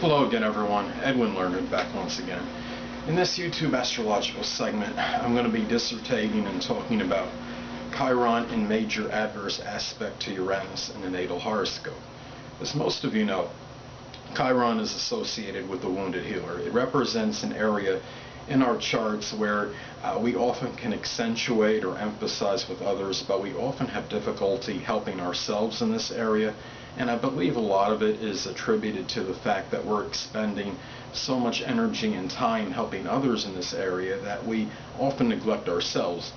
Hello again, everyone. Edwin Learnard back once again. In this YouTube astrological segment, I'm going to be dissertating and talking about Chiron in major adverse aspect to Uranus in the natal horoscope. As most of you know, Chiron is associated with the wounded healer. It represents an area in our charts where we often can accentuate or emphasize with others, but we often have difficulty helping ourselves in this area. And I believe a lot of it is attributed to the fact that we're expending so much energy and time helping others in this area that we often neglect ourselves.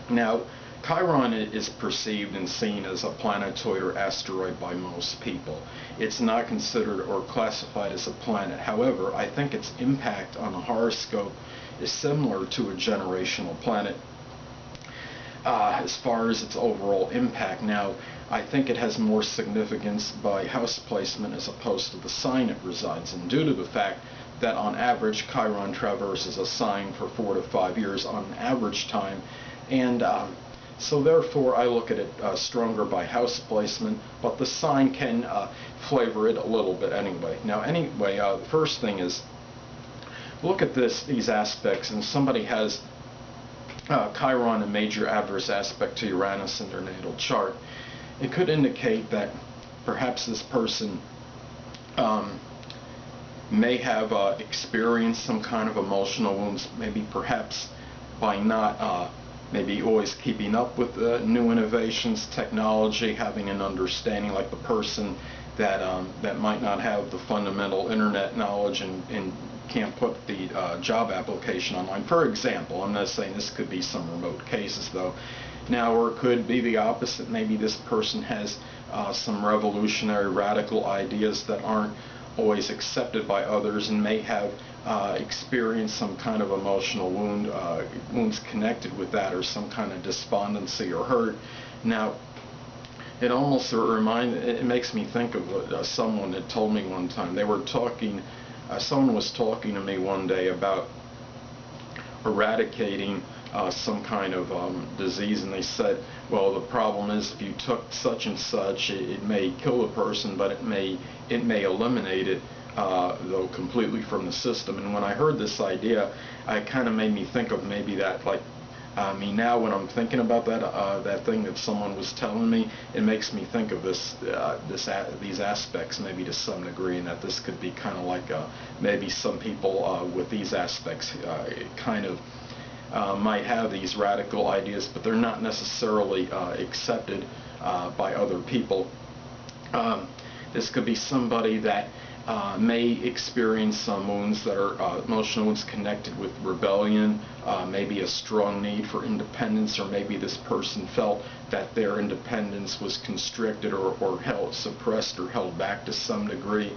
Now, Chiron is perceived and seen as a planetoid or asteroid by most people. It's not considered or classified as a planet. However, I think its impact on a horoscope is similar to a generational planet as far as its overall impact. Now, I think it has more significance by house placement as opposed to the sign it resides in, due to the fact that on average Chiron traverses a sign for 4 to 5 years on an average time, and so therefore I look at it stronger by house placement, but the sign can flavor it a little bit anyway. Now anyway, the first thing is, look at these aspects, and somebody has Chiron in major adverse aspect to Uranus in their natal chart. It could indicate that perhaps this person may have experienced some kind of emotional wounds, maybe perhaps by not maybe always keeping up with the new innovations, technology, having an understanding, like the person that that might not have the fundamental internet knowledge and can't put the job application online. For example, I'm not saying this could be some remote cases though. Now, or it could be the opposite. Maybe this person has some revolutionary, radical ideas that aren't always accepted by others, and may have experienced some kind of emotional wounds connected with that, or some kind of despondency or hurt. Now, it almost it makes me think of someone that told me one time. They were talking. Someone was talking to me one day about eradicating some kind of disease, and they said, well, the problem is if you took such and such, it may kill the person, but it may eliminate it though completely from the system. And when I heard this idea, it kind of made me think of maybe that, like, now when I'm thinking about that thing that someone was telling me, it makes me think of these aspects maybe to some degree, and that this could be kind of like maybe some people with these aspects kind of might have these radical ideas, but they're not necessarily accepted by other people. This could be somebody that may experience some wounds that are emotional wounds connected with rebellion, maybe a strong need for independence, or maybe this person felt that their independence was constricted or held suppressed or held back to some degree.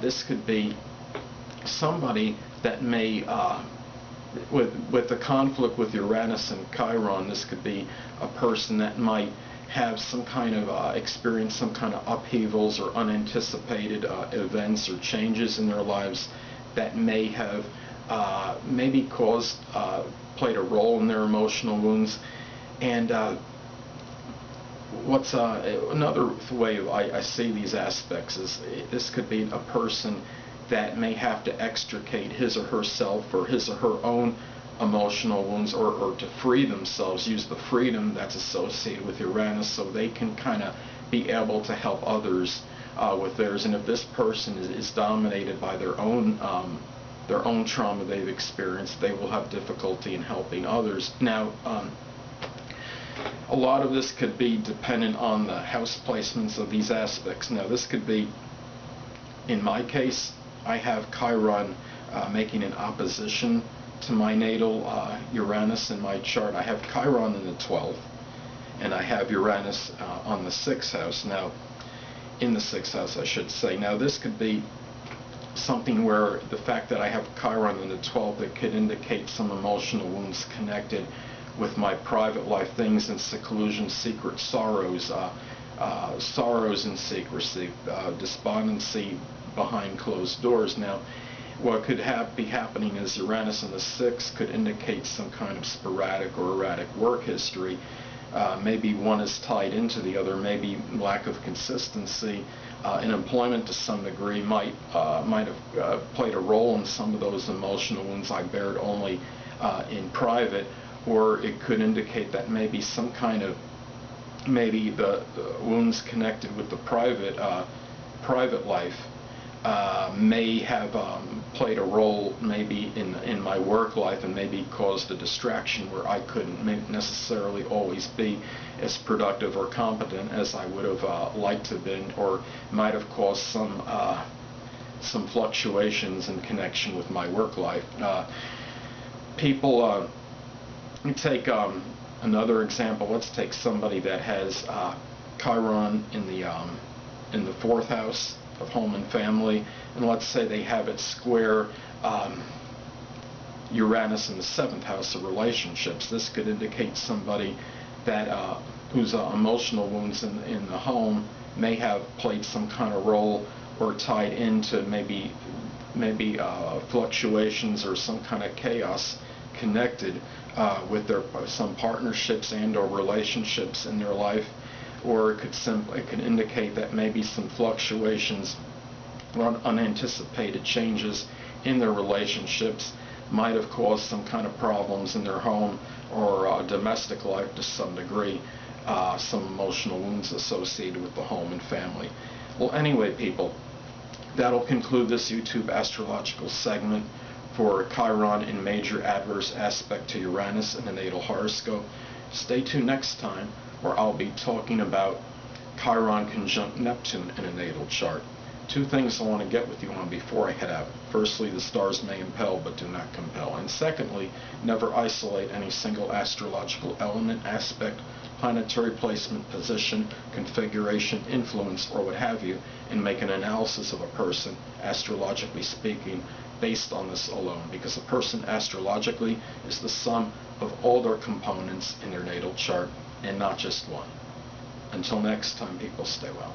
This could be somebody that may with the conflict with Uranus and Chiron, this could be a person that might have some kind of experience some kind of upheavals or unanticipated events or changes in their lives that may have maybe played a role in their emotional wounds. And what's another way I see these aspects is this could be a person that may have to extricate his or herself or his or her own emotional wounds, or to free themselves, use the freedom that's associated with Uranus, so they can kind of be able to help others with theirs. And if this person is dominated by their own trauma they've experienced, they will have difficulty in helping others. Now, a lot of this could be dependent on the house placements of these aspects. Now, this could be, in my case, I have Chiron making an opposition to my natal Uranus in my chart. I have Chiron in the 12th, and I have Uranus on the 6th house. Now, in the 6th house, I should say. Now, this could be something where the fact that I have Chiron in the 12th, it could indicate some emotional wounds connected with my private life, things in seclusion, secret sorrows, sorrows in secrecy, despondency behind closed doors. Now, what could be happening is Uranus in the 6th could indicate some kind of sporadic or erratic work history, maybe one is tied into the other. Maybe lack of consistency in employment to some degree might have played a role in some of those emotional wounds I bared only in private, or it could indicate that maybe some kind of the wounds connected with the private life may have played a role maybe in my work life, and maybe caused a distraction where I couldn't necessarily always be as productive or competent as I would have liked to have been, or might have caused some fluctuations in connection with my work life. People take another example. Let's take somebody that has Chiron in the fourth house of home and family, and let's say they have it square Uranus in the seventh house of relationships. This could indicate somebody that whose emotional wounds in the home may have played some kind of role, or tied into maybe fluctuations or some kind of chaos connected with some partnerships and or relationships in their life. Or it could indicate that maybe some fluctuations or unanticipated changes in their relationships might have caused some kind of problems in their home or domestic life to some degree, some emotional wounds associated with the home and family. Well, anyway, people, that'll conclude this YouTube astrological segment for Chiron in major adverse aspect to Uranus in the natal horoscope. Stay tuned next time, where I'll be talking about Chiron conjunct Neptune in a natal chart. Two things I want to get with you on before I head out. Firstly, the stars may impel but do not compel. And secondly, never isolate any single astrological element, aspect, planetary placement, position, configuration, influence, or what have you, and make an analysis of a person, astrologically speaking, based on this alone, because a person astrologically is the sum of all their components in their natal chart, and not just one. Until next time, people, stay well.